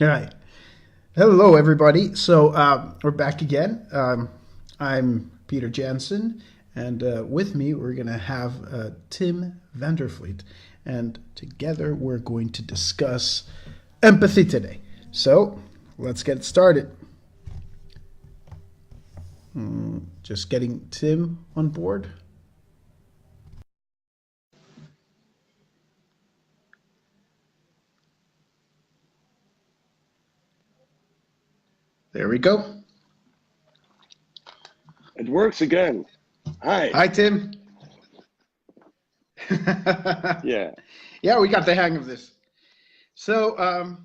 All right. Hello, everybody. So we're back again. I'm Peter Jansen, and with me we're going to have Tim Vandervliet, and together we're going to discuss empathy today. So let's get started. Just getting Tim on board. There we go. It works again. Hi. Hi, Tim. Yeah. Yeah, we got the hang of this. So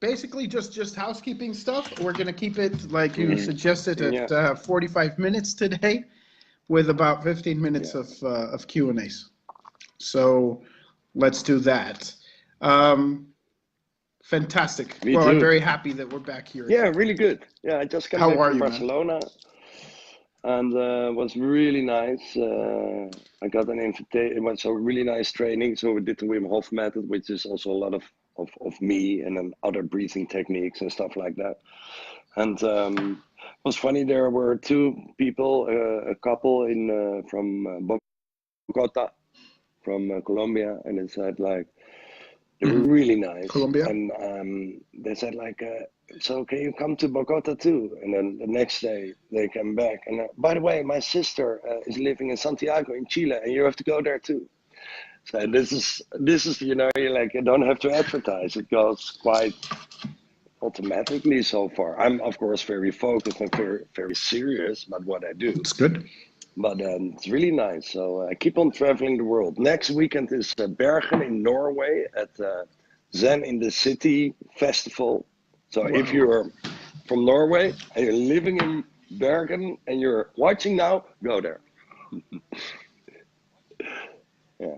basically just housekeeping stuff. We're gonna keep it like you Hmm. suggested Yeah. at 45 minutes today, with about 15 minutes Yeah. of Q and A's. So let's do that. Um, Fantastic. Me Well, I'm too. very happy that we're back here Yeah, again. really good. Yeah, I just came How back are from you, man? Barcelona and was really nice. I got an invitation. It was a really nice training. So we did the Wim Hof method, which is also a lot of me and then other breathing techniques and stuff like that. And it was funny. There were two people, a couple in from Bogota, from Colombia, and it said like they were Hmm. really nice, Colombia. and they said like, "So can you come to Bogota too?" And then the next day they came back, and by the way, my sister is living in Santiago in Chile, and you have to go there too. So this is you're like you don't have to advertise; it goes quite automatically so far. I'm of course very focused and very serious about what I do, It's good. but it's really nice. So I keep on traveling the world. Next weekend is Bergen in Norway at Zen in the City Festival. So if Wow. you're from Norway and you're living in Bergen and you're watching now, go there. Yeah,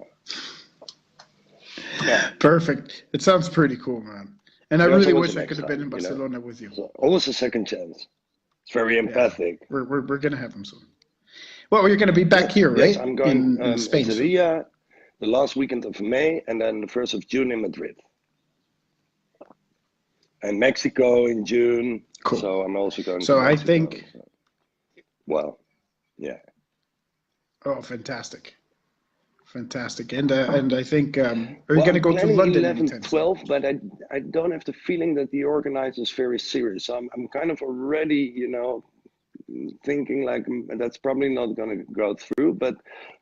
yeah. Perfect. It sounds pretty cool, man. And I There's really always the wish I could next have been time, in you know. Barcelona with you. So always a second chance. It's very Yeah, empathic. we're gonna have them soon. Well, you're gonna be back Yes, here, yes. right? I'm going In in Spain soon. Sevilla the last weekend of May and then the first of June in Madrid. And Mexico in June. Cool. So I'm also going to So I Mexico. think, So, well, yeah. oh, fantastic, fantastic, and I think, are you Well, going to I'm go to planning London 11th, anytime soon? 12th, but I don't have the feeling that the organizer is very serious. So I'm kind of already, thinking like that's probably not going to go through. But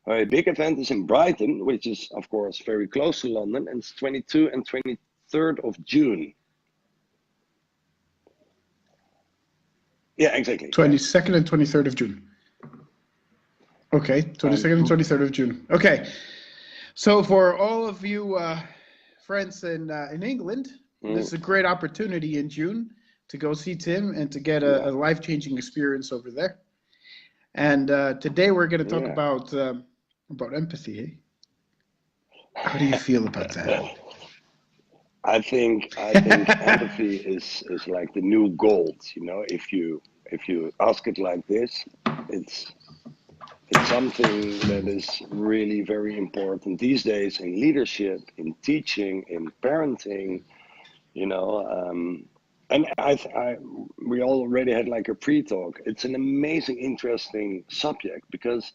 a big event is in Brighton, which is, of course, very close to London, and it's 22 and 23rd of June. Yeah, exactly. Yeah. 22nd and 23rd of June. Okay, And 22nd and 23rd of June. Okay, so for all of you friends in England, this mm, is a great opportunity in June to go see Tim and to get yeah, a life-changing experience over there. And today we're going to talk yeah. about empathy. Eh? How do you feel about that? I think empathy is like the new gold. If you ask it like this, it's it's something that is really very important these days in leadership, in teaching, in parenting. You know, and we already had like a pre-talk. It's an amazing, interesting subject because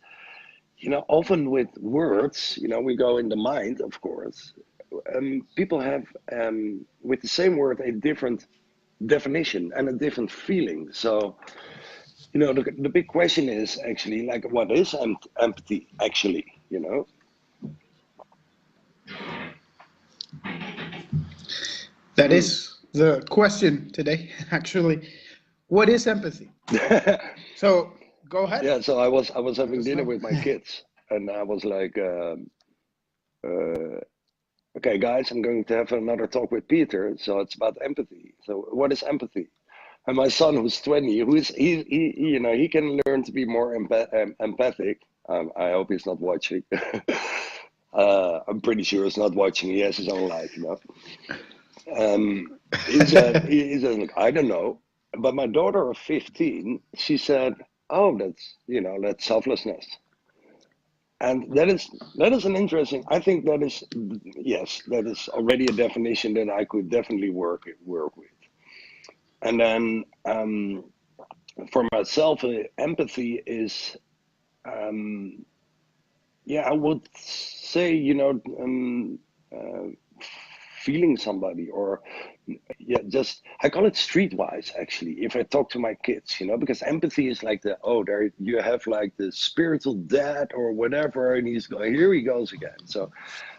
often with words, we go in the mind, of course. People have with the same word a different definition and a different feeling. So the big question is actually like what is empathy actually? That Hmm. is the question today, actually. What is empathy? So go ahead, Yeah, so I was let having us dinner know. with my kids, and I was like, uh, "Okay, guys, I'm going to have another talk with Peter. So it's about empathy. So what is empathy?" And my son, who's 20, he can learn to be more empathic. I hope he's not watching. I'm pretty sure he's not watching. He has his own life. He said, "Look, I don't know." But my daughter of 15, she said, "Oh, that's selflessness." And that is an interesting. I think that is, yes, that is already a definition that I could definitely work with. And then for myself, empathy is, um, yeah, I would say, feeling somebody, or yeah, just I call it streetwise actually. If I talk to my kids, because empathy is like there you have like the spiritual dad or whatever, and he's going, here he goes again. So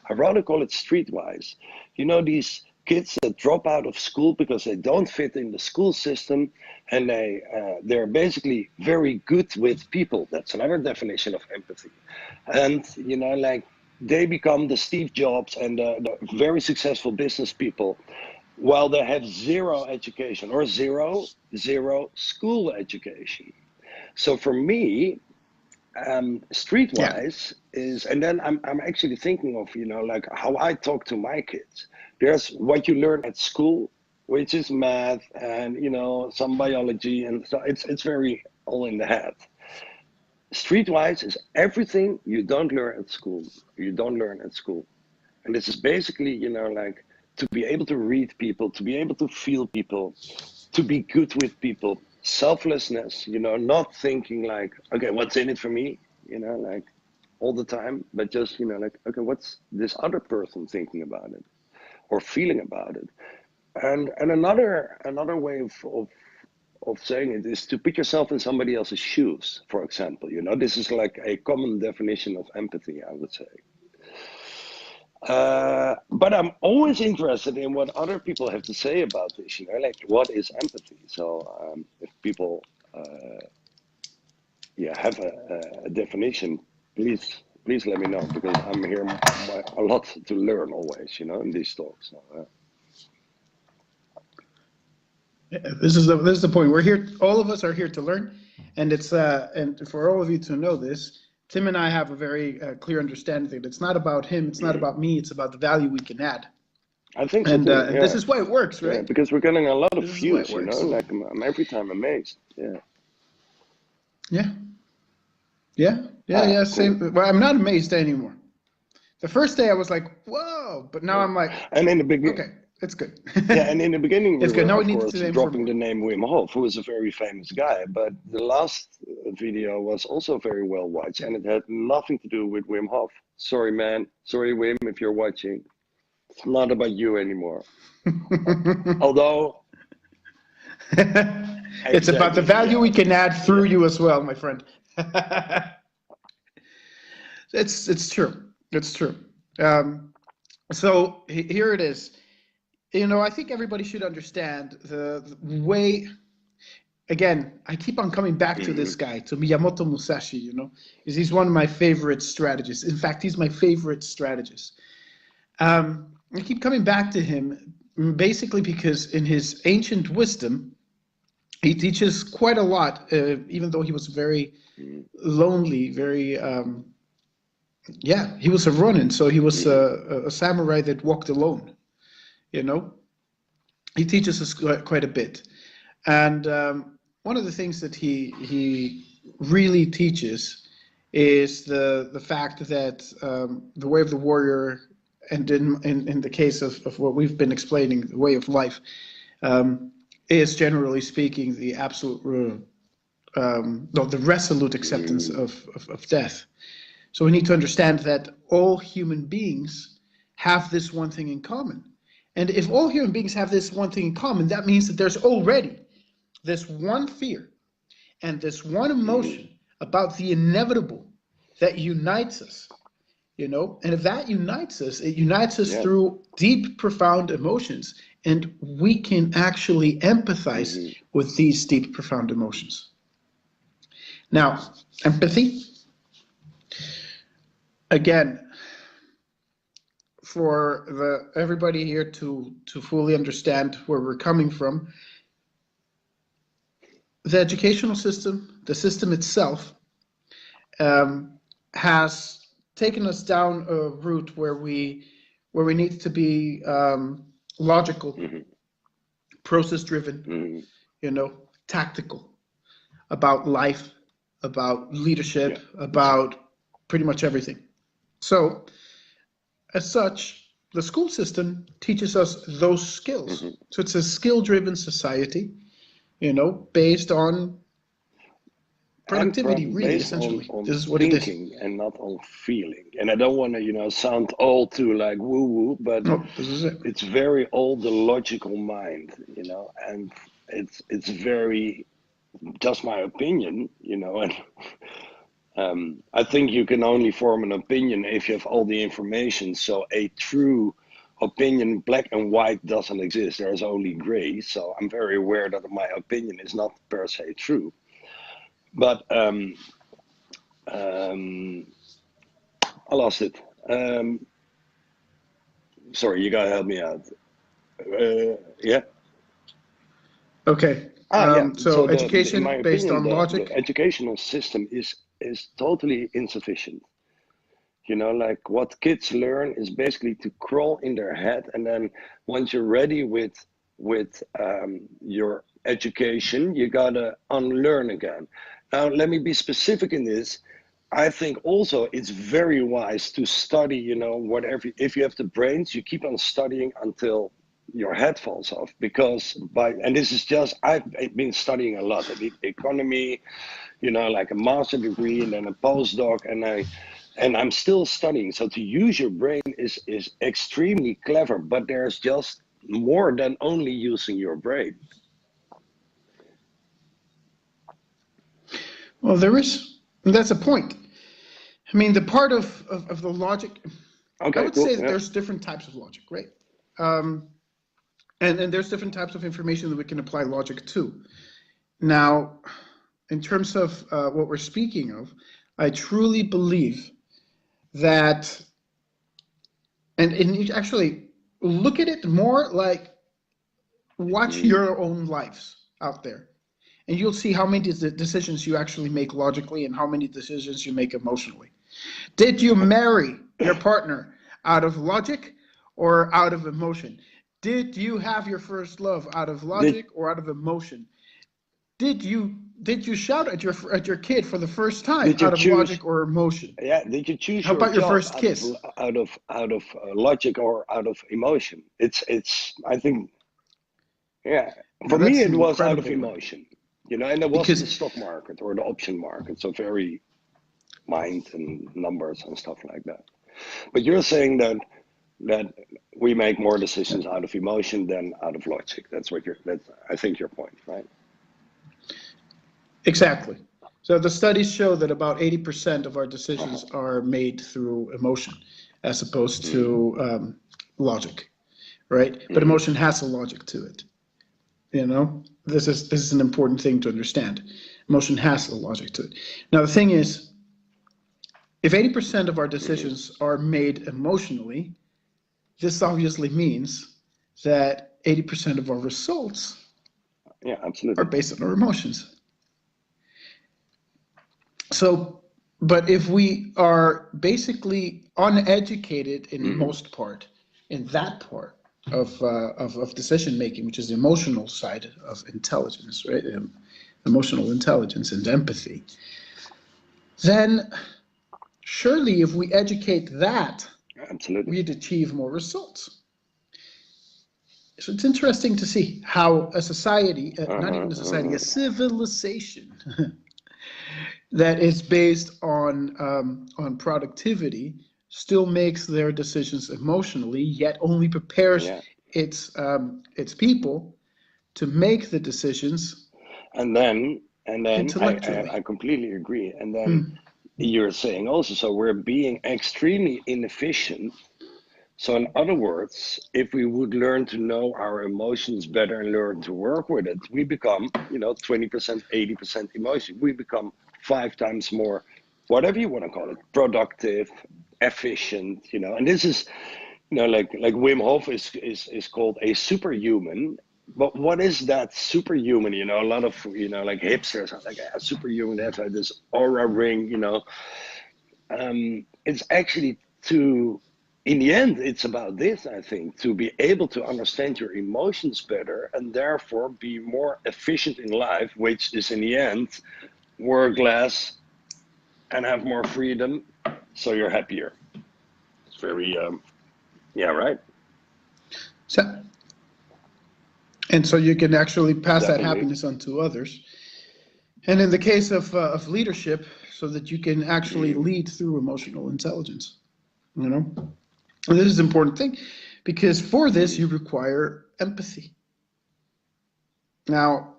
I rather call it streetwise. These kids that drop out of school because they don't fit in the school system, and they're basically very good with people. That's another definition of empathy. And like they become the Steve Jobs and the very successful business people, while they have zero education, or zero school education. So for me, Yeah. streetwise is, and then I'm actually thinking of, like how I talk to my kids. There's what you learn at school, which is math and some biology, and so it's very all in the head. Streetwise is everything you don't learn at school. You don't learn at school. And this is basically, like to be able to read people, to be able to feel people, to be good with people, selflessness, not thinking like, okay, what's in it for me, like all the time, but just, like, okay, what's this other person thinking about it or feeling about it? And another way of saying it is to put yourself in somebody else's shoes, for example. This is like a common definition of empathy, I would say. But I'm always interested in what other people have to say about this, like what is empathy? So if people yeah, have a definition, please let me know, because I'm here a lot to learn always, in these talks. So, This is the point. We're here. All of us are here to learn, and it's and for all of you to know this, Tim and I have a very clear understanding that it's not about him. It's not about me. It's about the value we can add, I think so too. and this Yeah, is why it works, yeah, right? because we're getting a lot of This is why it views, works. like I'm every time amazed. Yeah. Yeah, yeah, yeah, Ah, yeah. cool. Same. Well, I'm not amazed anymore. The first day I was like, whoa, but now Yeah. I'm like, And in the beginning, okay, it's good. yeah, and in the beginning we It's good. were, Now we of need course, to aim for dropping the more. name Wim Hof, who is a very famous guy. But the last video was also very well watched, and it had nothing to do with Wim Hof. Sorry, man. Sorry, Wim, if you're watching. It's not about you anymore. Although, It's about the exactly, value yeah, we can add through yeah. you as well, my friend. It's true. It's true. So here it is. I think everybody should understand the way. Again, I keep on coming back to Hmm. this guy, to Miyamoto Musashi. Because he's one of my favorite strategists. In fact, he's my favorite strategist. I keep coming back to him basically because in his ancient wisdom, he teaches quite a lot, even though he was very lonely, very yeah, he was a ronin, so he was Hmm. a samurai that walked alone. You know, he teaches us quite a bit, and one of the things that he really teaches is the fact that the way of the warrior, and in the case of what we've been explaining, the way of life, is generally speaking the absolute no, the resolute acceptance Hmm. of death. So we need to understand that all human beings have this one thing in common. And if all human beings have this one thing in common, that means that there's already this one fear and this one Hmm. emotion about the inevitable that unites us. And if that unites us, it unites us Yeah. through deep, profound emotions. And we can actually empathize Hmm. with these deep, profound emotions. Now, empathy, again, for everybody here to fully understand where we're coming from, the educational system, the system itself, has taken us down a route where we need to be logical, Hmm. process driven, Hmm. tactical about life, about Yeah. leadership, It's about pretty much everything. So, as such, the school system teaches us those skills. Hmm. So it's a skill-driven society, based on And productivity, really, based essentially. on This is what it is. thinking and not on feeling. And I don't want to, sound all too like woo woo, but Oh, this is it. it's very all the logical mind, and it's very just my opinion, and I think you can only form an opinion if you have all the information. So a true opinion, black and white, doesn't exist. There's only gray. So I'm very aware that my opinion is not per se true. But um, I lost it. Sorry, you gotta help me out. Yeah. Okay. Yeah. So So in my education based opinion, on the logic. educational system is totally insufficient. Like what kids learn is basically to crawl in their head, and then once you're ready with your education, you gotta unlearn again. Now, let me be specific in this. I think also it's very wise to study, whatever. If you have the brains, you keep on studying until your head falls off. Because and this is just, I've been studying a lot. I did economy, like a master degree and then a postdoc, and I'm still studying. So to use your brain is extremely clever, but there's just more than only using your brain. Well, there is. That's a point. I mean, the part of the logic, I Okay, would cool. say that Yeah. there's different types of logic, right? Um, and there's different types of information that we can apply logic to. Now, in terms of what we're speaking of, I truly believe that, and you actually look at it more like watch Mhm. your own lives out there, and you'll see how many decisions you actually make logically and how many decisions you make emotionally. Did you marry your partner out of logic or out of emotion? Did you have your first love out of Did logic or out of emotion? Did you shout at your kid for the first time did you out of choose? logic or emotion? Yeah, did you choose How your about your job first out of kiss? logic or out of emotion? It's I think, yeah. Now For me, that's it an was out of incredible one emotion, and it wasn't the because stock market or the option market, so very mind and numbers and stuff like that. But you're saying that we make more decisions out of emotion than out of logic. That's I think your point, right? exactly. So the studies show that about 80% of our Uh-huh. decisions are made through emotion as opposed Hmm. to logic, right? But Hmm. emotion has a logic to it. This is an important thing to understand. Emotion has a logic to it. Now the thing is, if 80% of our Hmm. decisions are made emotionally, this obviously means that 80% of our results Yeah, are absolutely. based on our emotions. So, but if we are basically uneducated in Hmm. most part, in that part of decision making, which is the emotional side of intelligence, right? Emotional intelligence and empathy, then surely if we educate that, Absolutely. we'd achieve more results. So it's interesting to see how a society, not Uh-huh. even a society, a Uh-huh. civilization that is based on productivity still makes their decisions emotionally, yet only prepares Yeah. its people to make the decisions And then I intellectually. completely agree. And then Hmm. you're saying also, so we're being extremely inefficient. So in other words, if we would learn to know our emotions better and learn to work with it, we become, 20%, 80% emotion. We become 5 times more, whatever you want to call it, productive, efficient, and this is, like Wim Hof is called a superhuman. But what is that superhuman? A lot of, like hipsters are like, a superhuman, they have like this aura ring, it's actually to in the end it's about this, I think, to be able to understand your emotions better and therefore be more efficient in life, which is in the end work less and have more freedom so you're happier. It's very, yeah, right. So, and so you can actually pass that Definitely. happiness on to others. And in the case of leadership, so that you can actually Mm, lead through emotional intelligence, you know? And this is an important thing because for this mm, you require empathy. Now,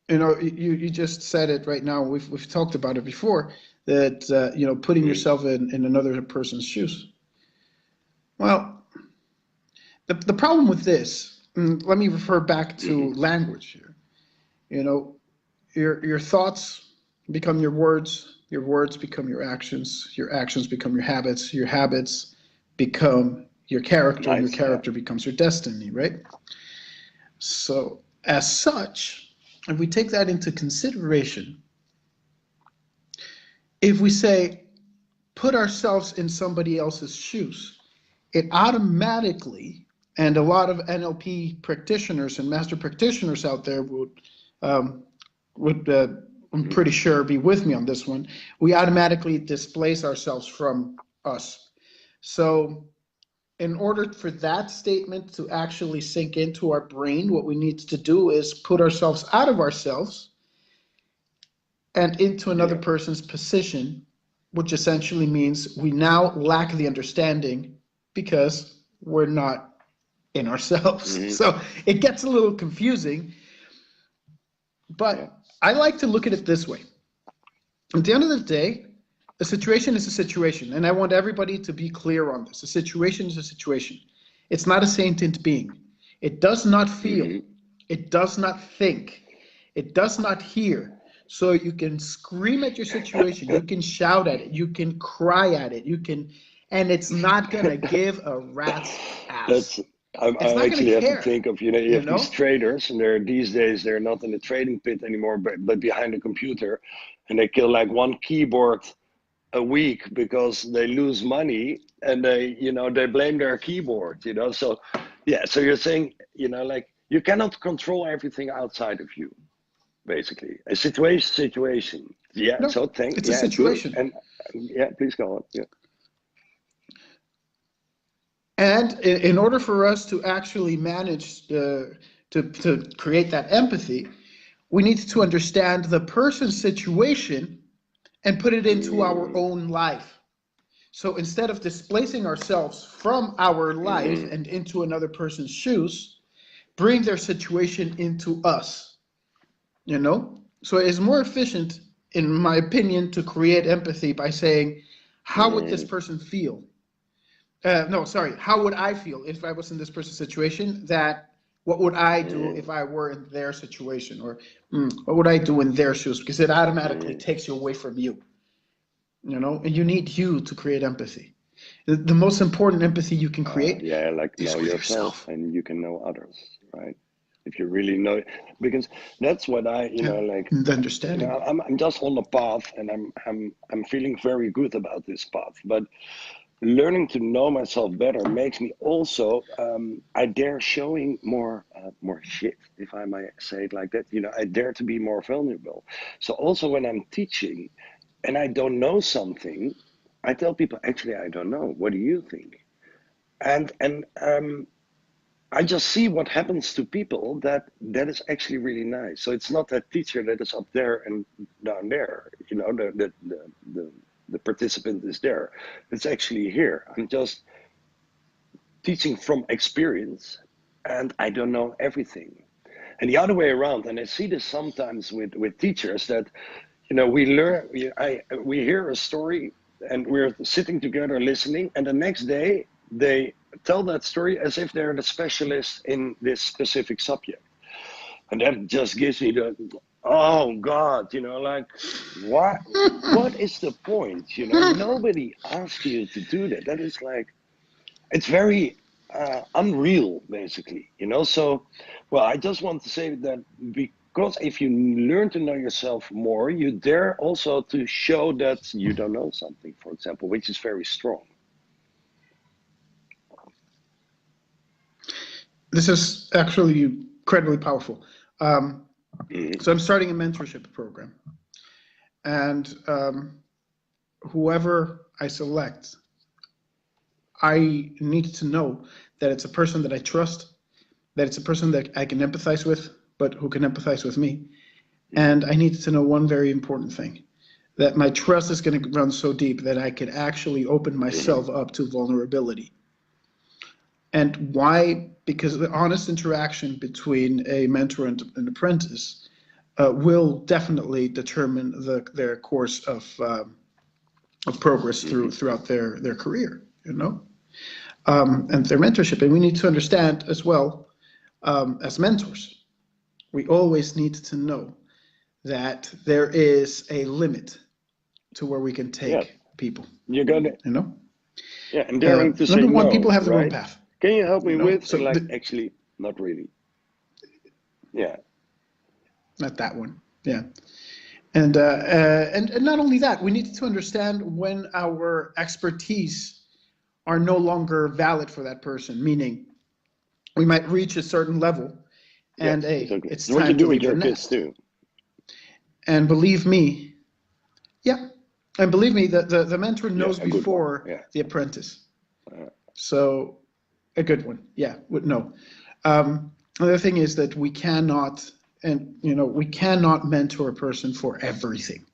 you know, you just said it right now. We've talked about it before that you know, putting mm, yourself in another person's shoes. Well, the problem with this, let me refer back mm, to language here. You know, your thoughts become your words become your actions become your habits become your nice. Yeah. character becomes your destiny, right? So, as such, if we take that into consideration, if we say put ourselves in somebody else's shoes, it automatically, and a lot of NLP practitioners and master practitioners out there um, would I'm Mm, pretty sure be with me on this one. We automatically displace ourselves from us. So, in order for that statement to actually sink into our brain, what we need to do is put ourselves out of ourselves and into another yeah. person's position, which essentially means we now lack the understanding because we're not in ourselves. Mm, So it gets a little confusing, yeah. but I like to look at it this way. At the end of the day, a situation is a situation, and I want everybody to be clear on this. A situation is a situation. It's not a sentient being. It does not feel. Mm, It does not think. It does not hear. So you can scream at your situation, you can shout at it, you can cry at it, and it's not gonna give a rat's That's ass. It's I not gonna actually have to care, think of, you you have these know? traders, and they're these days they're not in the trading pit anymore, but behind a computer, and they kill like one keyboard a week because they lose money, and they blame their keyboard. So yeah, so you're saying, like, you cannot control everything outside of you, basically. A situation. Yeah. No, So it's a yeah, good. situation. And yeah, please go on. Yeah. And in order for us to actually manage to create that empathy, we need to understand the person's situation and put it into our Mm, own life. So instead of displacing ourselves from our life mm, and into another person's shoes, bring their situation into us, you know? So it's more efficient, in my opinion, to create empathy by saying, how would this mm, person feel? No, sorry. How would I feel if I was in this person's situation? That what would I do mm, if I were in their situation, or what would I do in their shoes? Because it automatically mm. takes you away from you, you know. And you need you to create empathy. The most important empathy you can create Yeah, like is know with yourself yourself. and you can know others, right? If you really know, because that's what I, Yeah, like, and the understanding. I'm just on the path, and I'm feeling very good about this path. But learning to know myself better makes me also, I dare showing more shit, if I might say it like that. I dare to be more vulnerable. So also when I'm teaching and I don't know something, I tell people, actually, I don't know. What do you think? And I just see what happens to people. That is actually really nice. So it's not that teacher that is up there and down there. The participant is there. It's actually here. I'm just teaching from experience, and I don't know everything. And the other way around, and I see this sometimes with teachers, that we learn, we hear a story, and we're sitting together listening, and the next day they tell that story as if they're the specialist in this specific subject, and that just gives me the, oh God, like, what is the point? Nobody asked you to do that. That is like, it's very unreal, basically. So, well, I just want to say that, because if you learn to know yourself more, you dare also to show that you don't know something, for example, which is very strong. This is actually incredibly powerful. Um, Mm, so I'm starting a mentorship program, and whoever I select, I need to know that it's a person that I trust, that it's a person that I can empathize with, but who can empathize with me. And I need to know one very important thing, that my trust is going to run so deep that I could actually open myself up to vulnerability. And why? Because the honest interaction between a mentor and an apprentice will definitely determine their course of progress throughout their career, you know, and their mentorship. And we need to understand as well, as mentors, we always need to know that there is a limit to where we can Yeah, take people, you're gonna, you know. yeah, and daring to say Number one, no, people have their own right? path, Can you help you me know. with So like actually not really? Yeah. not that one, yeah. And not only that, we need to understand when our expertise are no longer valid for that person, meaning we might reach a certain level Yeah, and hey, exactly. it's It's what you time to do with leave the your kids nest. too. And believe me, yeah, and believe me, the mentor Yeah, knows a good one. before Yeah. the apprentice. Uh, So a good one, yeah, would know. Another thing is that we cannot, and you know, we cannot mentor a person for everything.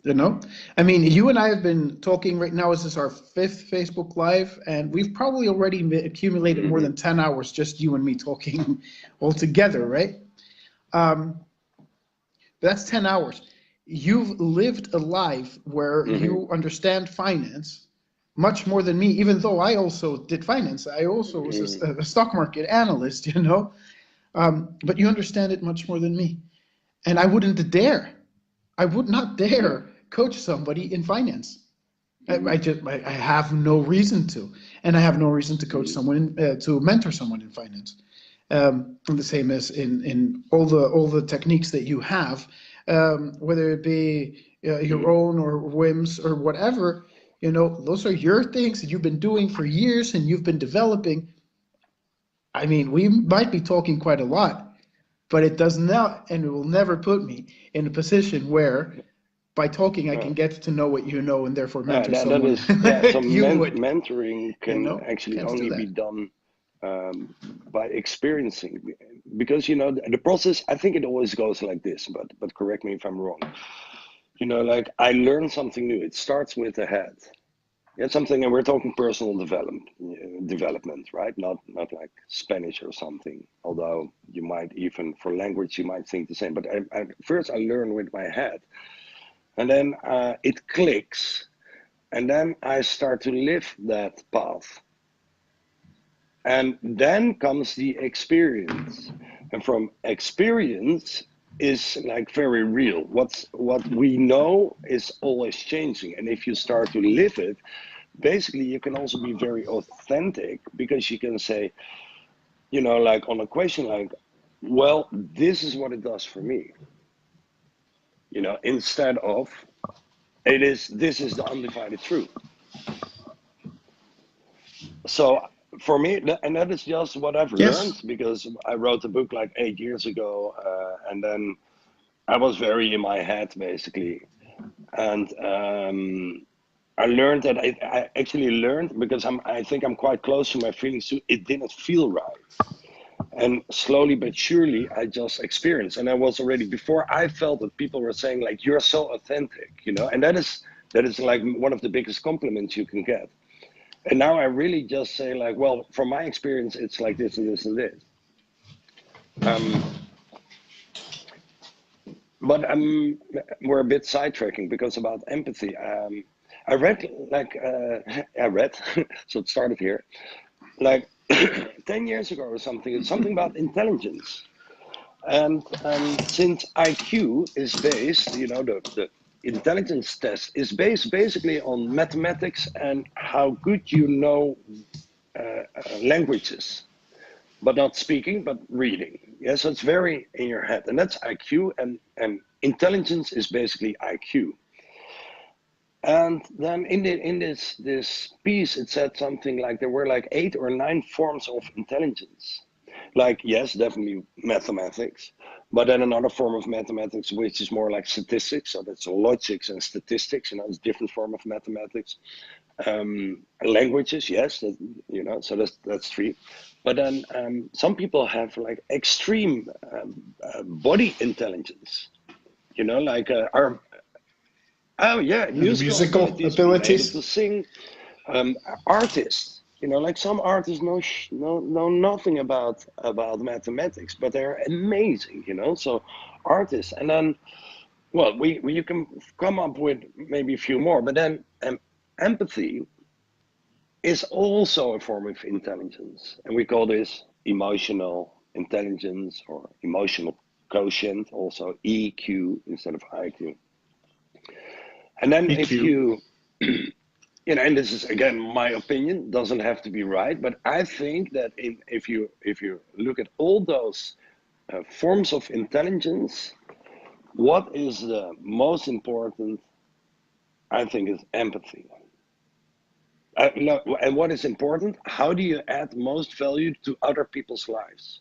You know, I mean, you and I have been talking right now. This is our fifth Facebook Live, and we've probably already accumulated more than 10 hours just you and me talking all together, right? Um, that's 10 hours. You've lived a life where you understand finance much more than me, even though I also did finance. I also was a stock market analyst, you know, but you understand it much more than me. And I would not yeah. dare coach somebody in finance. I have no reason to, and I have no reason to coach someone to mentor someone in finance. And the same as in all the techniques that you have, whether it be your own or whims or whatever, you know, those are your things that you've been doing for years and you've been developing. I mean, we might be talking quite a lot, but it does not, and it will never put me in a position where by talking I Uh, can get to know what you know and therefore mentor that someone is, yeah. So like you would. mentoring You can know, actually can't do only be that. done by experiencing, because you know the process. I think it always goes like this, but correct me if I'm wrong. You know, like I learn something new. It starts with the head. Yeah, something, and we're talking personal development, right? Not like Spanish or something. Although you might even for language you might think the same. But first I learn with my head, and then it clicks, and then I start to live that path, and then comes the experience, and from experience is like very real. What we know is always changing, and if you start to live it, basically you can also be very authentic, because you can say, you know, like on a question like, well, this is what it does for me, you know, instead of this is the undivided truth. So for me, and that is just what I've learned, Yes. because I wrote a book like 8 years ago, and then I was very in my head basically, and I learned that I actually learned, because I think I'm quite close to my feelings too. It didn't feel right, and slowly but surely I just experienced, and I was already before I felt that people were saying like, you're so authentic, you know, and that is like one of the biggest compliments you can get. And now I really just say like, well, from my experience, it's like this and this and this. Um, but we're a bit sidetracking, because about empathy. I read like I read, so it started here, like 10 years ago or something. It's something about intelligence, and since IQ is based, you know, the intelligence test is based basically on mathematics and how good you know languages, but not speaking, but reading. Yeah, so it's very in your head, and that's IQ, and intelligence is basically IQ. And then in this piece, it said something like there were like 8 or 9 forms of intelligence. Like, yes, definitely mathematics, but then another form of mathematics, which is more like statistics. So that's logics and statistics. It's a different form of mathematics. Languages, yes, so that's three. But then some people have like extreme body intelligence. Like our oh yeah, And the musical musical abilities, being able to abilities. sing. Artists, like some artists know nothing about mathematics, but they're amazing. So artists, and then well, you can come up with maybe a few more, but then empathy is also a form of intelligence, and we call this emotional intelligence or emotional quotient, also EQ instead of IQ. And then if EQ. you and this is again my opinion, doesn't have to be right, but I think that if you look at all those forms of intelligence, what is the most important? I think is empathy. No, and what is important? How do you add most value to other people's lives?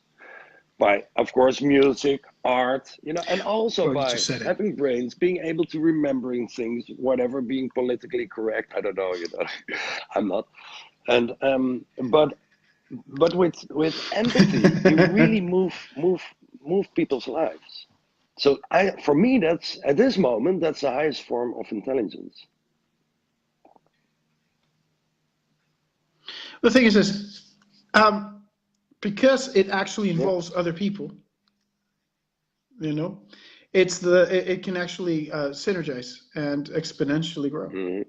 By, of course, music, art, and also Well, you by just said it. having brains, being able to remembering things, whatever, being politically correct. I don't know, I'm not. And but with empathy, you really move people's lives. So for me, that's at this moment, that's the highest form of intelligence. The thing is this, because it actually Yeah. involves other people, you know, it can actually synergize and exponentially grow, Mm-hmm.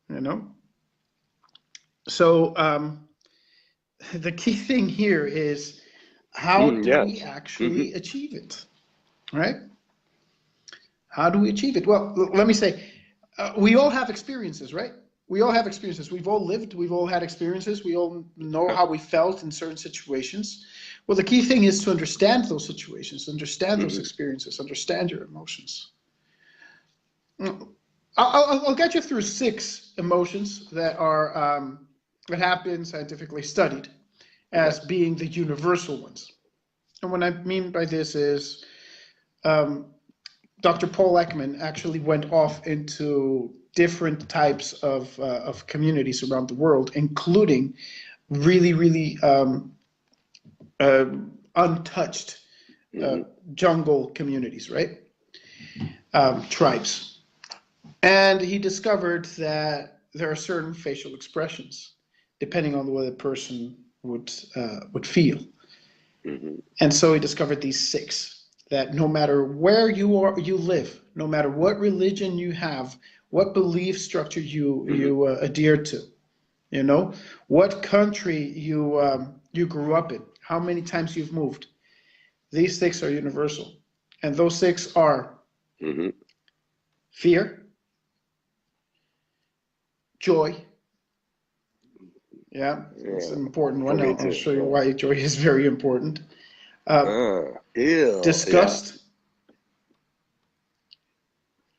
you know. So the key thing here is how do we Yes. Mm-hmm. actually achieve it, right? How do we achieve it? Well, let me say, we all have experiences, right? We all have experiences. We've all lived, we've all had experiences, we all know how we felt in certain situations. Well, the key thing is to understand those situations, understand those Mm-hmm. experiences, understand your emotions. I'll get you through 6 emotions that are that have been scientifically studied as Yes. being the universal ones. And what I mean by this is um, Dr. Paul Ekman actually went off into different types of communities around the world, including really, really uh, untouched uh, Mm-hmm. jungle communities, right? Tribes. And he discovered that there are certain facial expressions depending on the way the person would feel. Mm-hmm. And so he discovered these 6 that no matter where you live, no matter what religion you have, what belief structure Mm-hmm. you adhere to, what country you grew up in, how many times you've moved, these 6 are universal, and those 6 are Mm-hmm. fear, joy. Yeah, it's Yeah. an important For one. me I'll too. show you Yeah. why joy is very important. Uh, Ew. Yeah. disgust,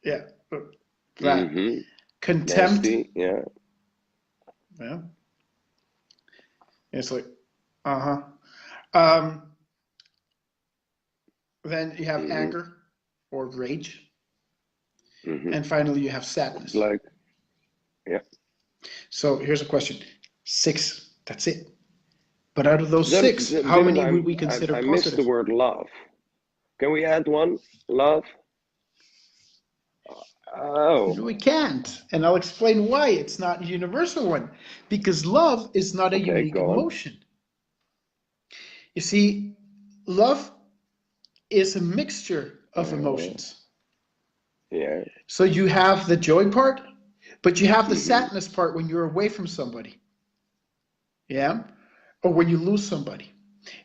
yeah, that. Mm-hmm. Contempt, Nasty. Yeah. yeah, it's like, uh-huh. Um, then you have Mm-hmm. anger or rage, Mm-hmm. and finally you have It's sadness. like, yeah. So here's a question: 6, that's it. But out of those Then, 6, then how didn't many would we consider I missed the positive? word love. Can we add one? Love? Oh, We can't, and I'll explain why it's not a universal one. Because love is not a okay, unique go on. emotion. You see, love is a mixture of Uh, emotions. yeah. So you have the joy part, but you have the Mm-hmm. sadness part when you're away from somebody. Yeah, or when you lose somebody.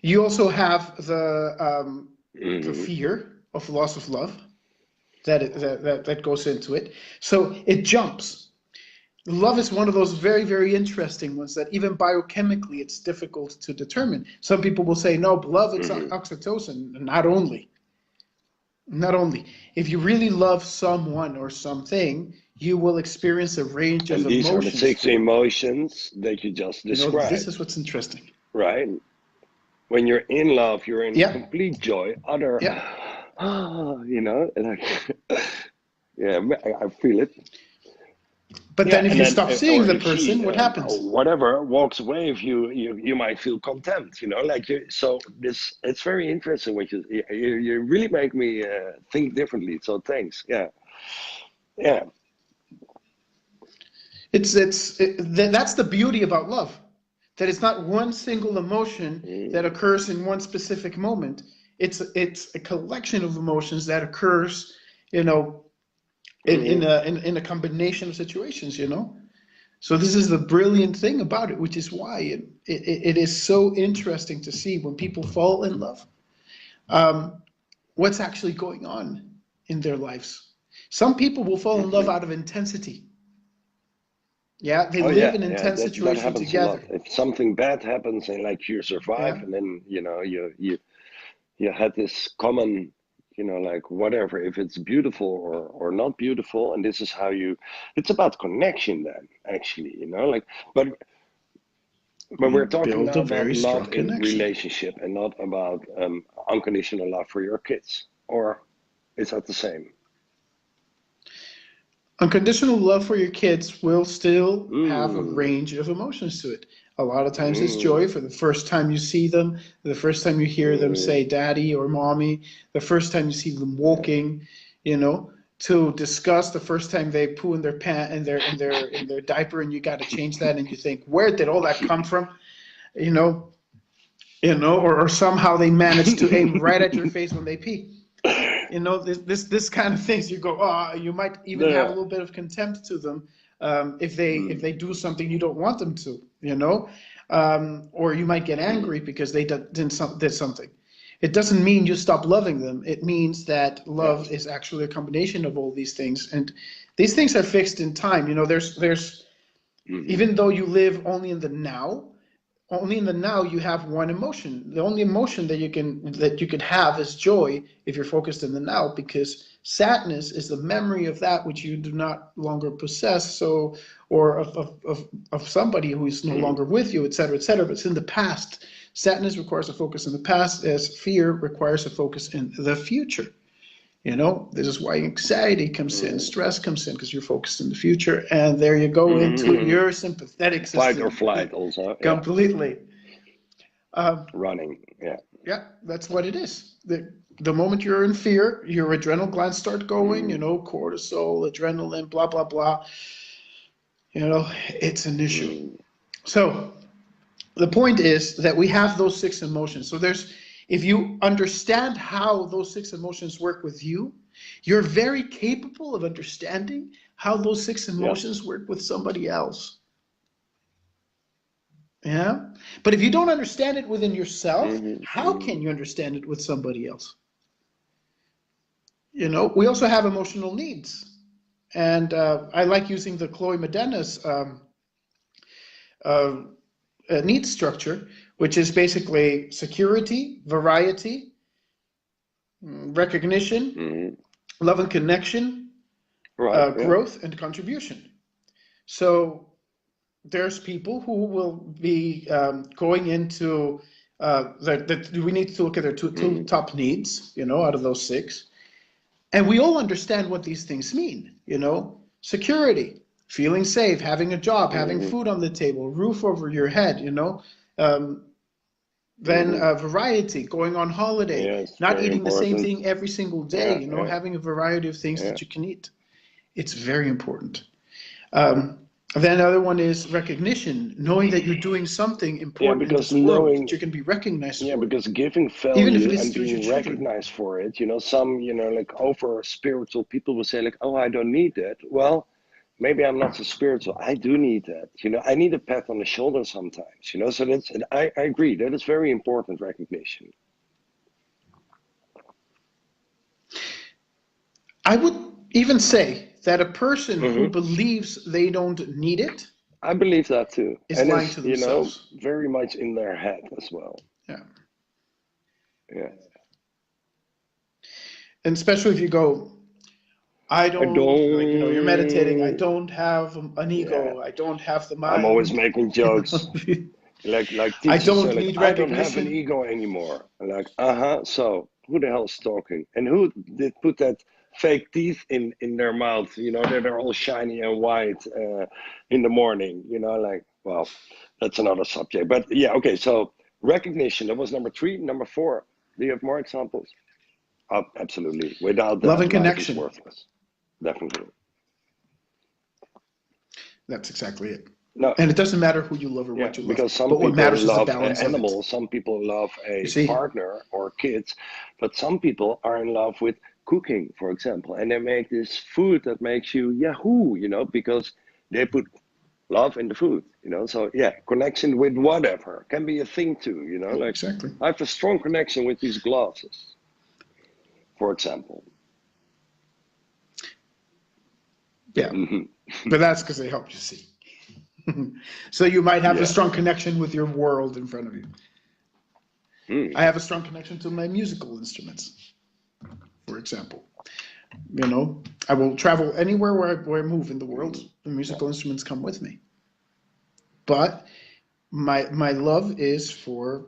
You also have the Mm-hmm. fear of loss of love that goes into it. So it jumps. Love is one of those very, very interesting ones that even biochemically it's difficult to determine. Some people will say, no, love, it's Mm-hmm. oxytocin. Not only. If you really love someone or something, you will experience a range of And these are the emotions 6 for it. emotions that you just This described, is what's interesting. right? when you're in love, you're in Yeah, complete joy. Other, yeah. you know, like, yeah, I feel it. But Yeah, then if and you then, stop seeing or the if person, she, what happens? whatever, walks away, if you might feel contempt, you know, like you. So this, it's very interesting. What you really make me think differently. So thanks. Yeah, yeah. That's the beauty about love, that it's not one single emotion that Mm, occurs in one specific moment. It's a collection of emotions that occurs, you know, mm, in a combination of situations, you know. So this is the brilliant thing about it, which is why it is so interesting to see when people fall in love, what's actually going on in their lives. Some people will fall in love mm. out of intensity. Yeah, they Oh live yeah, an yeah. intense That situation happens a lot. together. If something bad happens and like you survive, Yeah. and then you know you had this common, you know, like whatever, if it's beautiful or not beautiful, and this is how you, it's about connection then, actually, you know, like, but You we're talking build now a about very strong love in connection. relationship and not about unconditional love for your kids, or is that the same? Unconditional love for your kids will still have a Mm, range of emotions to it. A lot of times it's mm, joy for the first time you see them, the first time you hear them mm, say daddy or mommy, the first time you see them yeah. walking, you know, to discuss the first time they poo in their pant in their diaper and you got to change that and you think, where did all that come from? You know, or somehow they manage to aim right at your face when they pee. You know, this kind of things, you go, oh, you might even have a Yeah. little bit of contempt to them, if Mm, they do something you don't want them to, you know, or you might get mm, angry because they did something. It doesn't mean you stop loving them. It means that yeah. love is actually a combination of all these things, and these things are fixed in time. You know, there's Mm, even though you live only in the now you have one emotion. The only emotion that you could have is joy if you're focused in the now, because sadness is the memory of that which you do not longer possess, so, or of somebody who is no mm, longer with you, etc., etc. But it's in the past. Sadness requires a focus in the past, as fear requires a focus in the future. You know, this is why anxiety comes in, mm, stress comes in, because you're focused in the future, and there you go into mm. your sympathetic Fight or system flight, also. Yeah. completely. Um, Running. Yeah. yeah, that's what it is. The moment you're in fear, your adrenal glands start going, you Mm, know, cortisol, adrenaline, blah, blah, blah. You know, it's an issue. mm. So the point is that we have those six emotions. So if you understand how those six emotions work with you, you're very capable of understanding how those six Yes. emotions work with somebody else. Yeah. But if you don't understand it within yourself, Mm, how mm. can you understand it with somebody else? You know, we also have emotional needs. And I like using the Chloe Medena's uh, need structure, which is basically security, variety, recognition, Mm. love and connection, Right. Yeah. growth, and contribution. So there's people who will be going into that we need to look at their two Mm, top needs, you know, out of those six. And we all understand what these things mean, you know, security, feeling safe, having a job, having mm, food on the table, roof over your head, you know. Um, then mm. variety, going on holiday, Yeah, it's not very eating the same important. thing every single day, Yeah. you know, Yeah. having a variety of things Yeah. that you can eat. It's very important. Um, then the other one is recognition, knowing that you're doing something Yeah. important in Because this world, that knowing, you can be recognized yeah, for it, because giving even if it value is and through your being children. recognized for it, you know, some, you know, like over spiritual people will say, like, oh, I don't need that. Well, maybe I'm not so spiritual. I do need that. You know, I need a pat on the shoulder sometimes, you know, so that's, and I agree. That is very important recognition. I would even say that a person who Hmm. believes they don't need it I believe that too. is And lying is, to you know, themselves. very much in their head as well. Yeah. Yeah. And especially if you go, I I don't, like, you know, you're meditating, I don't, don't have an yeah. ego, I don't have the I'm always mind, making you jokes. know. Like I teachers say, don't like, need I don't have an recognition. ego anymore. Like, so who the hell's talking? And who did put that fake teeth in their mouth? That are all shiny and white in the morning. Like, well, that's another subject. But yeah, okay. So recognition. That was number 3. Number 4. Do you have more examples? Absolutely. Without Love that, and life is connection. worthless. Definitely. That's exactly it. No. And it doesn't matter who you love or Yeah, what you love, because some but what people matters is the love balance of it. animals, some people love You a see? partner or kids, but some people are in love with cooking, for example, and they make this food that makes you yahoo, because they put love in the food, So yeah, connection with whatever can be a thing too, Like Exactly. I have a strong connection with these glasses, for example. Yeah. Hmm. But that's because they help you see. So you might have a Yeah. strong connection with your world in front of you. Mm. I have a strong connection to my musical instruments, for example. I will travel anywhere where I move in the world. Mm. The Yeah. musical instruments come with me. But my love is for,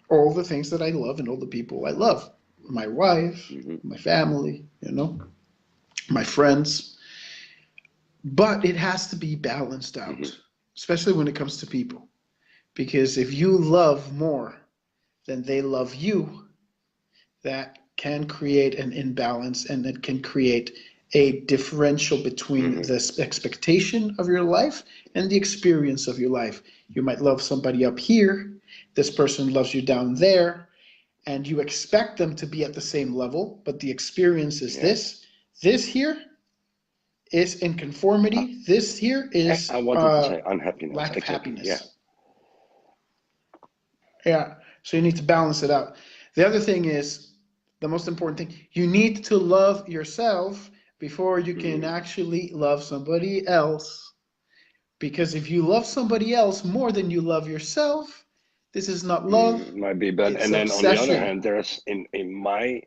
all the things that I love and all the people I love. My wife, Hmm. my family, my friends. But it has to be balanced Hmm. out, especially when it comes to people. Because if you love more than they love you, that can create an imbalance and it can create a differential between Hmm. the expectation of your life and the experience of your life. You might love somebody up here, this person loves you down there, and you expect them to be at the same level, but the experience is Yeah. this. This here is in I, conformity. This here I is wanted to say unhappiness. lack of Exactly. Yeah. happiness. Yeah. So you need to balance it out. The other thing is the most important thing. You need to love yourself before you can Mm. actually love somebody else. Because if you love somebody else more than you love yourself, this is not love, Might be, but it's and then on the other obsession. hand, there's in my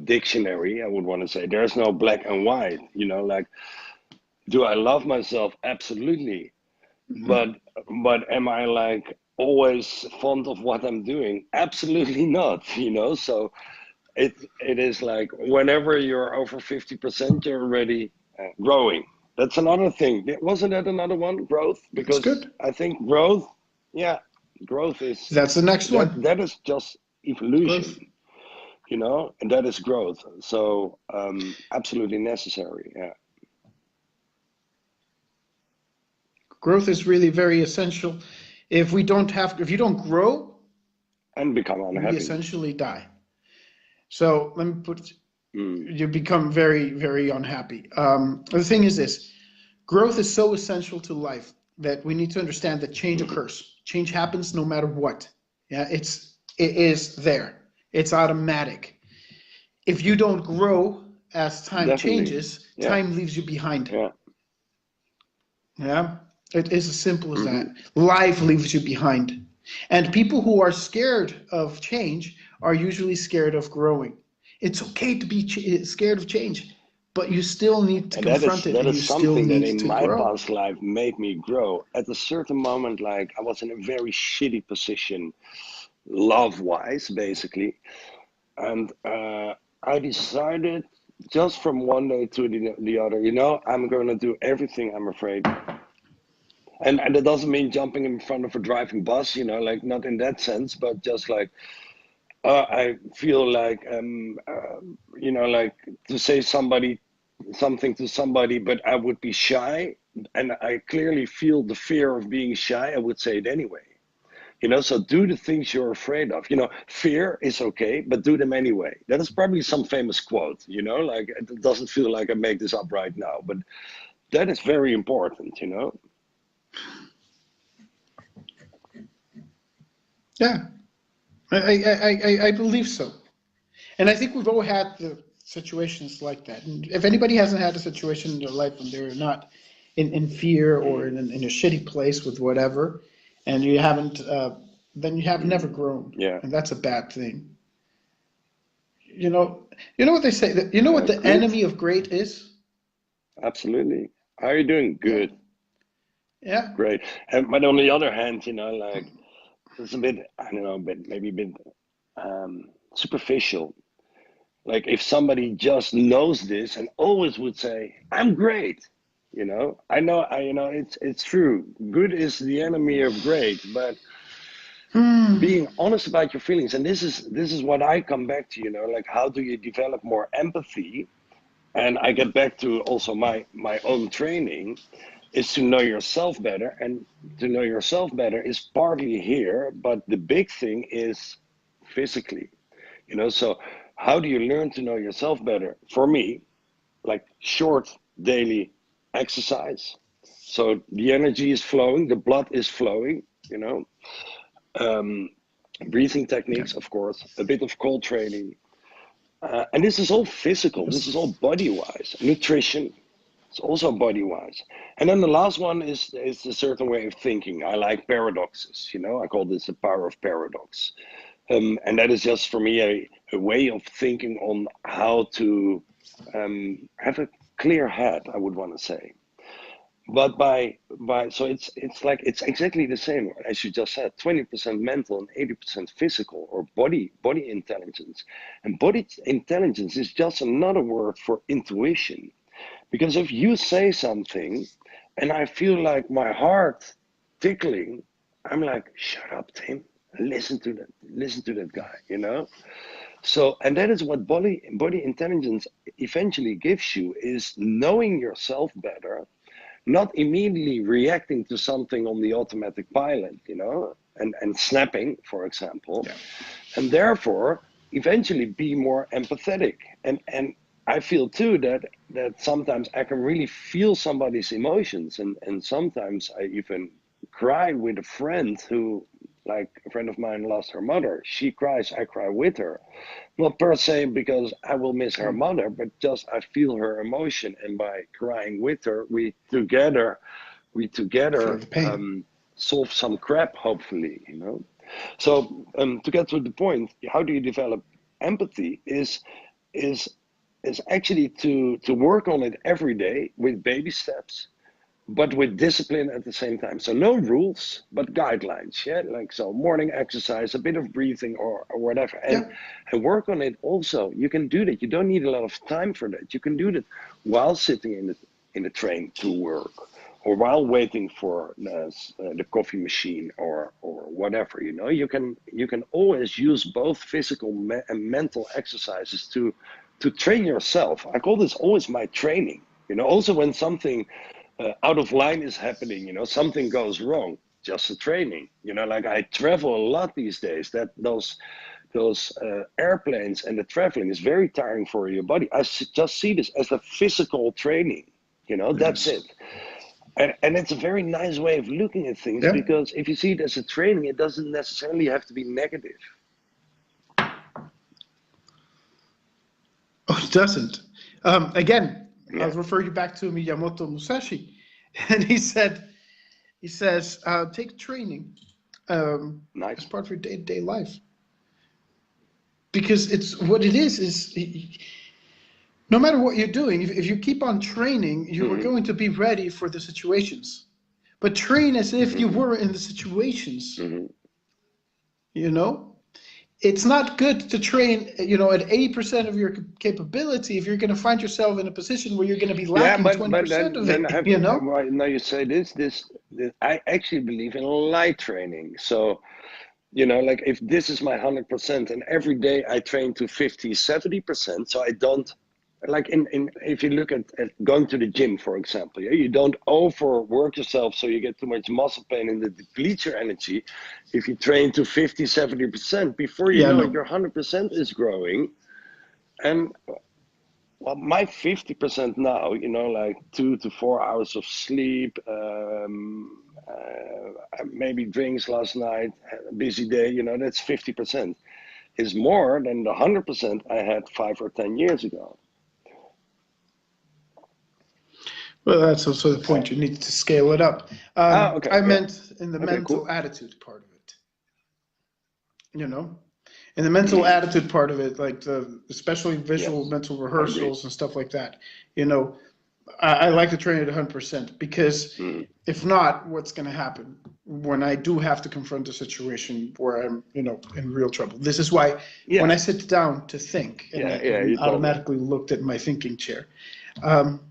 dictionary, I would want to say there's no black and white. Like, do I love myself? Absolutely, but Mhm. am I like always fond of what I'm doing? Absolutely not. So it is like whenever you're over 50%, you're already growing. That's another thing. Wasn't that another one? Growth, That's because good. I think growth, yeah, growth is That's the next one. that is just evolution, Growth. and that is growth. So absolutely necessary. Yeah, Growth is really very essential. If you don't grow, and become we unhappy. essentially die. So let me put Mm. you become very, very unhappy. The thing is this growth is so essential to life that we need to understand that change Hmm. occurs. Change happens no matter what. Yeah, it is there. It's automatic. If you don't grow as time Definitely. changes, Yeah. time leaves you behind. Yeah. Yeah, it is as simple as Hmm. that. Life leaves you behind. And people who are scared of change are usually scared of growing. It's okay to be scared of change, but you still need to And that is confront it that and is you still something that need in to my grow. past life made me grow. At a certain moment, like I was in a very shitty position, love wise, basically, and I decided just from one day to the other, I'm going to do everything I'm afraid of. And that doesn't mean jumping in front of a driving bus, like not in that sense, but just like I feel like like to say something to somebody, but I would be shy, and I clearly feel the fear of being shy. I would say it anyway. So do the things you're afraid of. Fear is okay, but do them anyway. That is probably some famous quote. Like it doesn't feel like I make this up right now, but that is very important. Yeah, I believe so. And I think we've all had the situations like that. And if anybody hasn't had a situation in their life when they're not in fear or Mm, in a shitty place with whatever, and you haven't, then you have never mm, grown, yeah, and that's a bad thing. You know, you know what they say. You know what the good, enemy of great is? absolutely. How are you doing? Yeah, Good. Yeah. great. And but on the other hand, like it's a bit, I don't know, maybe a bit superficial. Like if somebody just knows this and always would say, "I'm great," it's true. Good is the enemy of great, but being honest about your feelings, and this is what I come back to, like how do you develop more empathy? And I get back to also my own training is to know yourself better, and to know yourself better is partly here, but the big thing is physically. So how do you learn to know yourself better? For me, like short daily exercise. So the energy is flowing, the blood is flowing, um, breathing Yeah. techniques, of course, a bit of cold training. And this is all physical, this is all body wise. Nutrition, it's also body wise. And then the last one is a certain way of thinking. I like paradoxes, I call this the power of paradox. And that is just for me a way of thinking on how to have a clear head, I would want to say. But so it's exactly the same as you just said, 20% mental and 80% physical, or body intelligence. And body intelligence is just another word for intuition. Because if you say something and I feel like my heart tickling, I'm like, shut up, Tim. Listen to that guy. So, and that is what body intelligence eventually gives you, is knowing yourself better, not immediately reacting to something on the automatic pilot, and snapping, for example, Yeah. and therefore eventually be more empathetic. And I feel too that sometimes I can really feel somebody's emotions, and sometimes I even cry with a friend who, like a friend of mine lost her mother. She cries, I cry with her. Not per se because I will miss her mother, but just I feel her emotion, and by crying with her, we Feel together the pain. solve some crap, hopefully. So to get to the point, how do you develop empathy? Is actually to work on it every day with baby steps, but with discipline at the same time. So no rules, but guidelines. Yeah, like so morning exercise, a bit of breathing or whatever, and Yeah. work on it. Also, you can do that. You don't need a lot of time for that. You can do that while sitting in the train to work, or while waiting for the coffee machine, or whatever. You can always use both physical and mental exercises to train yourself. I call this always my training. Also when something out of line is happening, something goes wrong, just a training. Like I travel a lot these days, that those airplanes and the traveling is very tiring for your body. Just see this as a physical training. That's Yes. it. And it's a very nice way of looking at things, Yeah. because if you see it as a training, it doesn't necessarily have to be negative. Oh, it doesn't. Again, I'll Yeah, refer you back to Miyamoto Musashi, and he says, take training as nice. part of your day-to-day life, because it's what it is no matter what you're doing, if you keep on training, you are Hmm. going to be ready for the situations. But train as if you Hmm. were in the situations. Hmm. You know, it's not good to train, at 80% of your capability if you're going to find yourself in a position where you're going to be Yeah, lacking but 20% then of then it. have right now you say this I actually believe in light training. So like if this is my 100% and every day I train to 50, 70%, so I don't, like in if you look at going to the gym, for example, yeah, you don't overwork yourself so you get too much muscle pain and it depletes your energy. If you train to 50, 70%, before you Yeah, know it, no. your 100% is growing. And well, my 50% now, like 2 to 4 hours of sleep, maybe drinks last night, a busy day, that's 50%. Is more than the 100% I had 5 or 10 years ago. Well, that's also the Uh, point. You need to scale it up. okay, I yeah. meant in the Okay, mental cool. attitude part of it. You know, in the mental Hmm. attitude part of it, like especially Yes, visual mental I agree. rehearsals and stuff like that. You know, I like to train it 100% because Mm. if not, what's going to happen when I do have to confront a situation where I'm, in real trouble? This is why when Yeah, I sit down to think, and I yeah, you told me. automatically looked at my thinking chair. Um,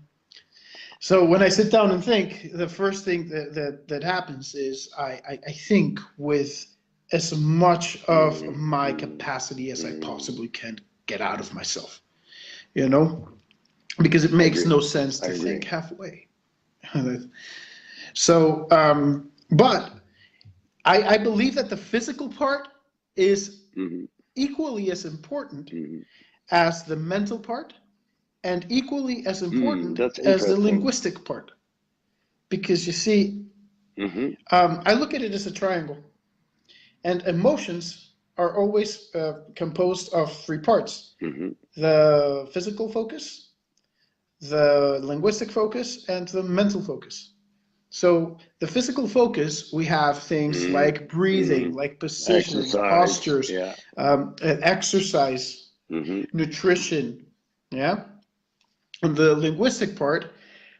so when I sit down and think, the first thing that happens is I think with as much of Mm, my mm, capacity as I mm. possibly can get out of myself, you know, because it I makes agree. no sense I to think agree. halfway. So, but I believe that the physical part is Hmm. equally as important Hmm. as the mental part and equally as Mm, important that's as the interesting. linguistic part. Because you see, Hmm. I look at it as a triangle, and emotions are always composed of three parts: Hmm. the physical focus, the linguistic focus, and the mental focus. So the physical focus, we have things Mm, like breathing, mm. like positioning, Exercise. postures, Yeah. exercise, Hmm. nutrition. Yeah. On the linguistic part,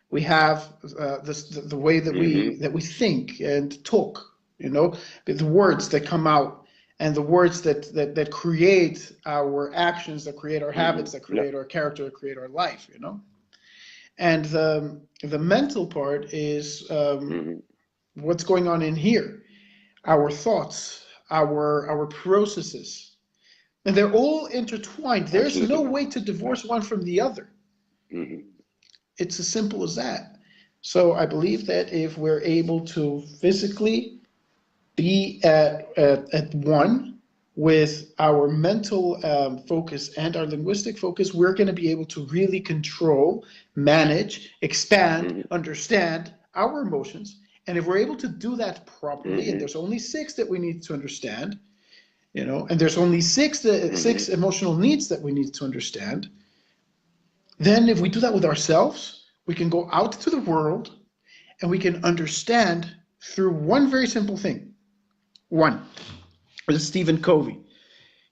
we have the way that Hmm. we think and talk. The words that come out and the words that create our actions, that create our Hmm. habits, that Yeah. create our character, that create our life. And the mental part is Hmm. what's going on in here, our thoughts, our processes, and they're all intertwined. There's no Absolutely. way to Yeah. divorce one from the other. Hmm. It's as simple as that. So I believe that if we're able to physically be at one with our mental focus and our linguistic focus, we're going to be able to really control, manage, expand, Hmm. understand our emotions. And if we're able to do that properly, and Hmm. there's only six that we need to understand, and there's only Hmm. six emotional needs that we need to understand, then if we do that with ourselves, we can go out to the world and we can understand through one very simple thing. One, this is Stephen Covey.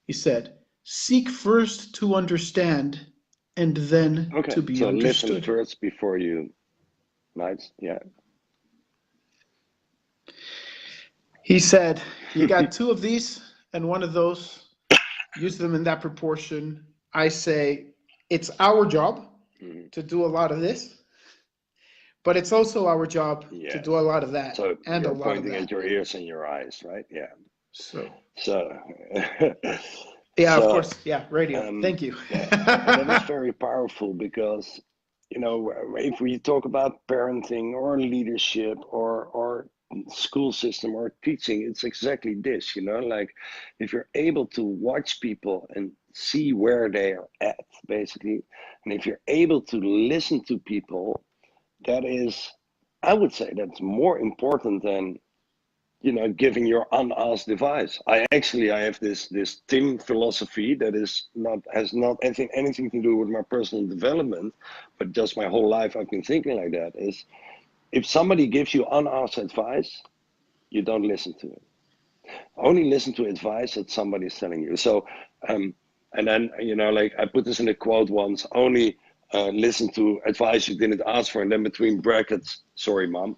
He said, seek first to understand and then Okay. to be So listen understood. first before you. Nice. Yeah. He said, you got two of these and one of those, use them in that proportion. I say, it's our job Hmm. to do a lot of this, but it's also our job to Yeah. do a lot of that So and a you're lot of pointing at that. your ears and your eyes, right? Yeah. So, So, yeah, of so course. Yeah, radio. Thank you. yeah, that is very powerful because, if we talk about parenting or leadership or school system or teaching, it's exactly this, like if you're able to watch people and see where they are at, basically, and if you're able to listen to people, that is, I would say that's more important than giving your unasked advice. I have this Tim philosophy that is not has not anything to do with my personal development, but just my whole life I've been thinking like that. Is if somebody gives you unasked advice, you don't listen to it. Only listen to advice that somebody is telling you. So, and then like I put this in a quote once: only listen to advice you didn't ask for, and then between brackets, sorry, mom.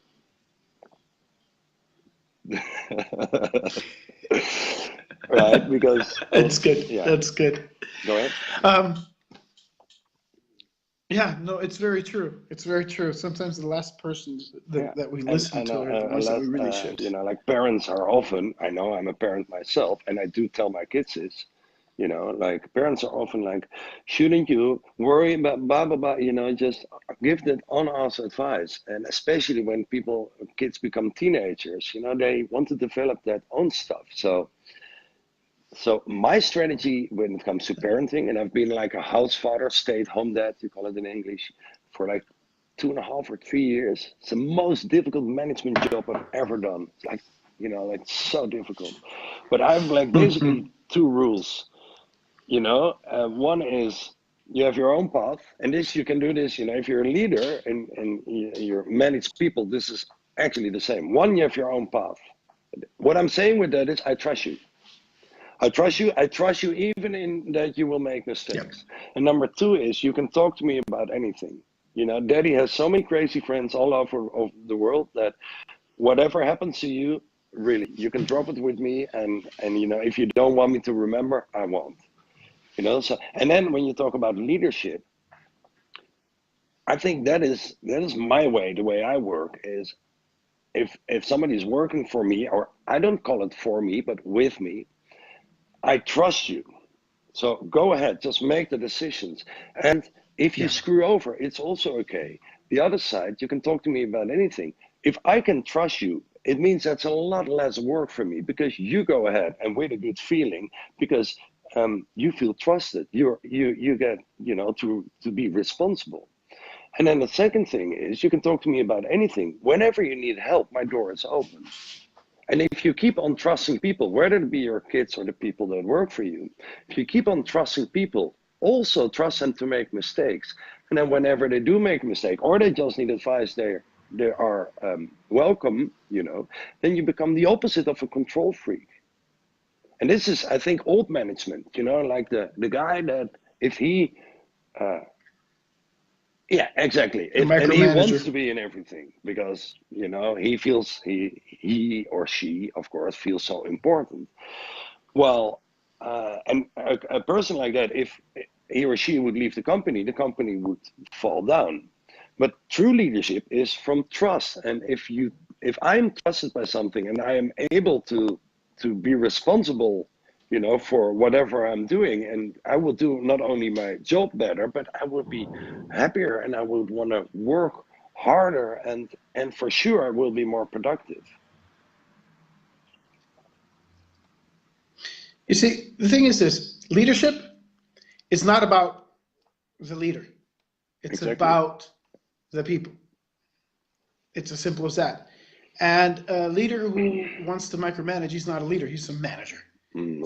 Right, because That's good. yeah, That's good. go ahead. Um, yeah, no, it's very true. It's very true. Sometimes the last persons Yeah, that we and listen and to are the ones that we let really should. like parents are often. I know I'm a parent myself, and I do tell my kids this. Like parents are often like, shouldn't you worry about blah blah blah? Just give that unasked advice, and especially when kids become teenagers, they want to develop that own stuff. So my strategy when it comes to parenting, and I've been like a house father, stay-at-home dad, you call it in English, for like 2.5 or 3 years. It's the most difficult management job I've ever done. It's like, like so difficult. But I have like basically Mhm. two rules. One is you have your own path, and this you can do this. If you're a leader and you manage people, this is actually the same. One, you have your own path. What I'm saying with that is, I trust you. I trust you. I trust you even in that you will make Yep. mistakes. And number two is you can talk to me about anything. You know, Daddy has so many crazy friends all over the world that whatever happens to you, really, you can drop it with me, and you know, if you don't want me to remember, I won't. You know, so and then when you talk about leadership, I think that is my way. The way I work is if somebody's working for me, or I don't call it for me, but with me, I trust you. So go ahead, just make the decisions. And if you Yeah. screw over, it's also okay. The other side, you can talk to me about anything. If I can trust you, it means that's a lot less work for me because you go ahead and with a good feeling because you feel trusted. You get to be responsible. And then the second thing is you can talk to me about anything. Whenever you need help, my door is open. And if you keep on trusting people, whether it be your kids or the people that work for you, if you keep on trusting people, also trust them to make mistakes. And then whenever they do make a mistake or they just need advice, they are welcome, you know, then you become the opposite of a control freak. And this is, I think, old management, you know, like the guy that if he yeah, exactly. The And he wants micromanager. to be in everything because you know he feels he or she, of course, feels so important. Well, and a person like that, if he or she would leave the company would fall down. But true leadership is from trust, and if I'm trusted by something and I am able to be responsible, you know, for whatever I'm doing, and I will do not only my job better, but I will be happier, and I would want to work harder, and for sure I will be more productive. You see, the thing is this: leadership is not about the leader; it's Exactly. about the people. It's as simple as that. And a leader who wants to micromanage, he's not a leader; he's a manager.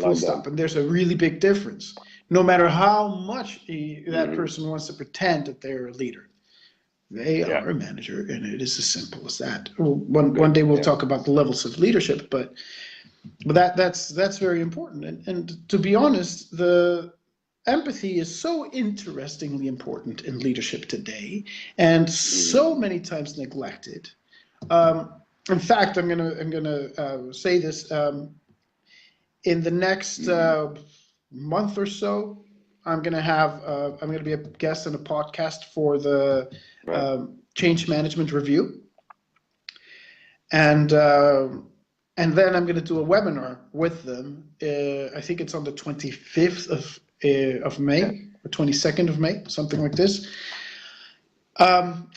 Full Like that. stop. And there's a really big difference. No matter how much that Hmm. person wants to pretend that they're a leader, they Yeah. are a manager, and it is as simple as that. One Good. day we'll Yeah. talk about the levels of leadership, but that's very important. And to be honest, the empathy is so interestingly important in leadership today, and so Hmm. many times neglected. Um, in fact, I'm gonna say this. In the next Hmm. month or so, I'm gonna be a guest on a podcast for the Right. change management review, and uh, and then I'm gonna do a webinar with them. I think it's on the 25th of Yeah. May or 22nd of May, something like this.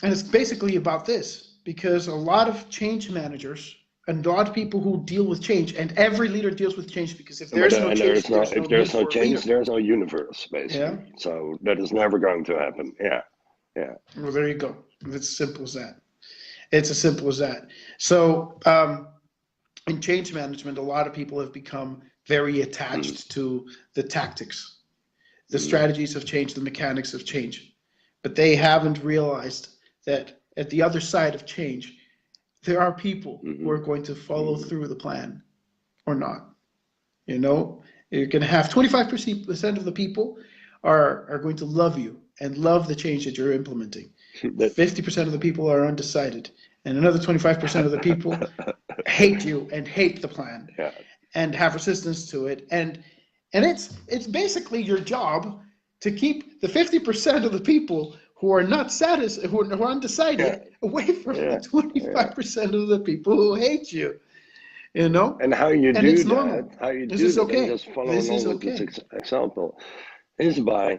And it's basically about this because a lot of change managers and a lot of people who deal with change, and every leader deals with change because if But there's no and there change, is no there's if no need there's no for a change, leader. there's no universe Yeah. basically. So that is never going to happen. Yeah. Yeah. Well, there you go. It's as simple as that. It's as simple as that. So, in change management, a lot of people have become very Mm. attached to the tactics, the Mm. strategies of change, the mechanics of change. But they haven't realized that at the other side of change, there are people who are Mm. going to follow Mm. through the plan or not. You know, you're going to have 25% of the people are going to love you and love the change that you're implementing. That 50% of the people are undecided, and another 25% of the people hate you and hate the plan yeah. and have resistance to it. And it's basically your job to keep the 50% of the people who are not satisfied, who are Yeah. undecided, away from the Yeah. Yeah. 25% of the people who hate you. You know, And how you and do it's that, normal. This is I'm okay. just This following is on with this okay. example, is by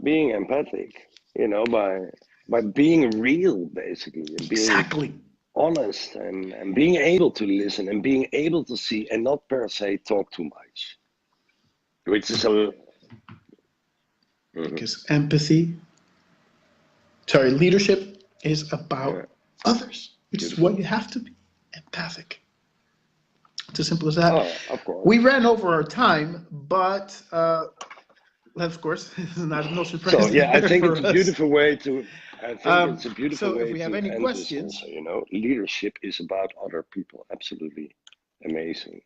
being empathic, you know, by being real basically and being Exactly. honest and being able to listen and being able to see and not per se talk too much, which is a mhm, Because leadership is yeah, about others, which is why beautiful. you have to be empathic. It's as simple as that. Oh, of We course. ran over our time, but of course, no So surprise yeah, there for us. I think it's a beautiful So if way we have to any end this questions, also, you know. Leadership is about other people. Absolutely amazing.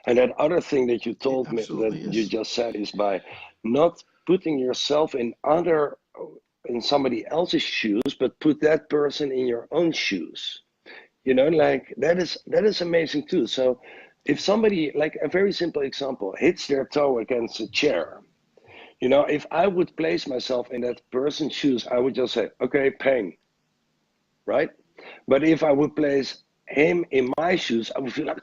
And that other thing that you it told me that absolutely you is. just said is by not putting yourself in other in somebody else's shoes, but put that person in your own shoes. You know, like that is amazing too. So if somebody, like a very simple example, hits their toe against a chair, you know, if I would place myself in that person's shoes, I would just say, okay, pain, right? But if I would place him in my shoes, I would feel like,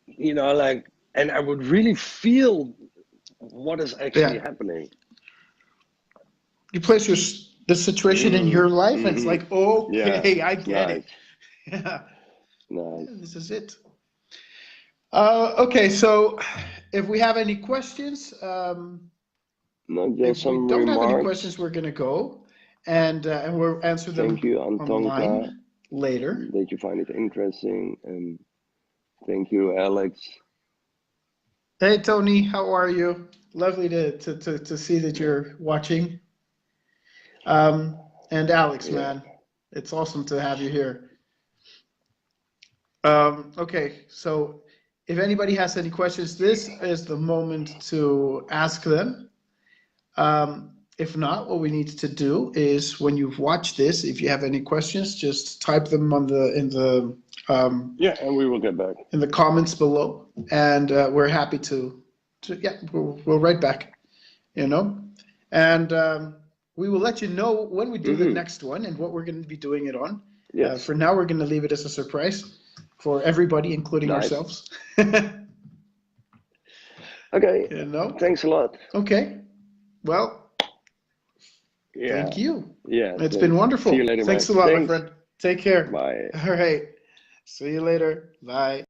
you know, like, and I would really feel what is actually Yeah. happening. You place the situation in your life, and it's Mm-hmm. like, Yeah, okay, I it's get nice, it. Yeah, nice. this is it. Okay, so if we have any questions, Not just if we some don't have any remarks. questions, we're gonna go and we'll answer Thank them you, Antonka, online later. that you find it interesting, and thank you, Alex. Hey Tony, how are you? Lovely to see that you're watching. And Alex, Yeah. man, it's awesome to have you here. Okay, so if anybody has any questions, this is the moment to ask them. If not, what we need to do is when you've watched this, if you have any questions, just type them on Yeah, and we will get back. in the comments below, and we're happy to yeah, we'll write back, you know, and we will let you know when we do the Mm-hmm. next one and what we're going to be doing it on. Yes. For now, we're going to leave it as a surprise for everybody, including Nice. ourselves. Okay. You know? Thanks a lot. Okay. Well, Yeah. thank you. Yeah. It's been Thanks. See you wonderful. later, Thanks man. a lot, my Thanks. friend. Take care. Bye. All right. See you later. Bye.